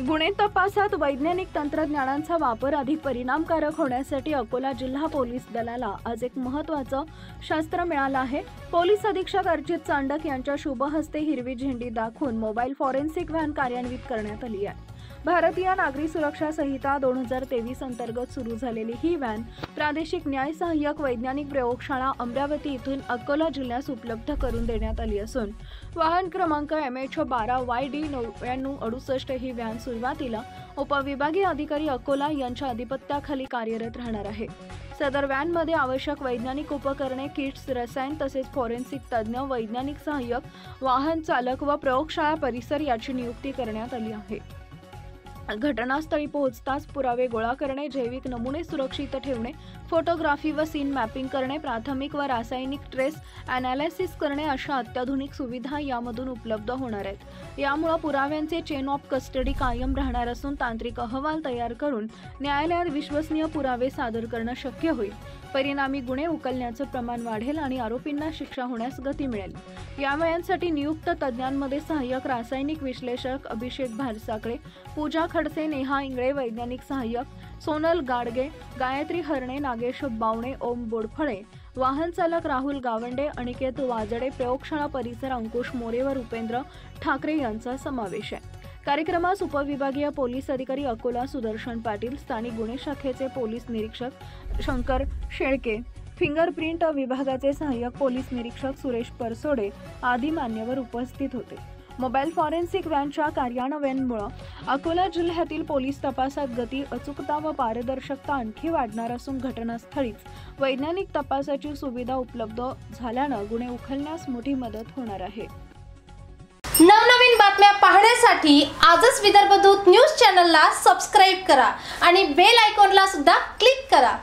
गुन्हे तपासात वैज्ञानिक तंत्रज्ञानाचा वापर अधिक परिणामकारक होण्यासाठी अकोला जिल्हा पोलीस दलाला आज एक महत्त्वाचं शास्त्र मिळालं आहे। पोलीस अधीक्षक अर्जित चांडक यांच्या शुभ हस्ते हिरवी झेंडी दाखवून मोबाईल फॉरेन्सिक व्हॅन कार्यान्वित करण्यात आली आहे। भारतीय नागरी सुरक्षा संहिता 2023 अंतर्गत सुरू झालेली ही व्हॅन प्रादेशिक न्याय सहाय्यक वैज्ञानिक प्रयोगशाळा अमरावती इथून अकोला जिल्ह्यास उपलब्ध करून देण्यात आली असून वाहन क्रमांक MH12YD 9968 ही व्हॅन सुरुवातीला उपविभागीय अधिकारी अकोला यांच्या अधिपत्याखाली कार्यरत राहणार आहे। सदर व्हॅनमध्ये आवश्यक वैज्ञानिक उपकरणे, किट्स, रसायन तसेच फॉरेन्सिक तज्ज्ञ, वैज्ञानिक सहाय्यक, वाहन चालक व प्रयोगशाळा परिसर याची नियुक्ती करण्यात आली आहे। घटनास्थळी पोहोचताच पुरावे गोळा करणे, जैविक नमुने सुरक्षित ठेवणे, फोटोग्राफी व सीन मॅपिंग करणे, प्राथमिक व रासायनिक ट्रेस ॲनालिसिस करणे अशा अत्याधुनिक सुविधा यामधून उपलब्ध होणार आहेत। यामुळे पुराव्यांचे चेन ऑफ कस्टडी कायम राहणार असून तांत्रिक अहवाल तयार करून न्यायालयात विश्वसनीय पुरावे सादर करणे शक्य होईल। परिणामी गुन्हे उकलण्याचे प्रमाण वाढेल आणि आरोपींना शिक्षा होण्यास गती मिळेल। या व्हॅनसाठी नियुक्त तज्ज्ञांमध्ये सहाय्यक रासायनिक विश्लेषक अभिषेक भारसाकडे, पूजा खडसे, नेहा इंगळे वैज्ञानिक सहाय्यक, सोनल गाडगे, गायत्री हरणे, नागेश बावणे, ओम बोडफळे, वाहन चालक राहुल गावंडे, अनिकेत वाजडे, प्रयोगशाळा परिसर अंकुश मोरे व रुपेंद्र ठाकरे यांचा समावेश आहे। कार्यक्रमास उपविभागीय पोलीस अधिकारी अकोला सुदर्शन पाटील, स्थानिक गुन्हे शाखेचे पोलीस निरीक्षक शंकर शेळके, फिंगरप्रिंट विभागाचे सहाय्यक पोलीस निरीक्षक सुरेश परसोडे आदी मान्यवर उपस्थित होते। मोबाईल फॉरेन्सिक व्हॅनच्या कार्यान्वयनामुळे अकोला जिल्ह्यातील पोलीस तपासात गती, अचूकता व पारदर्शकता आणखी वाढणार असून घटनास्थळीच वैज्ञानिक तपासाची सुविधा उपलब्ध झाल्याने गुन्हे उकलण्यास मोठी मदत होणार आहे। नवनवीन बातम्या पाहण्यासाठी आजच विदर्भ दूत न्यूज चॅनलला सबस्क्राइब करा आणि बेल आयकॉनला सुद्धा क्लिक करा।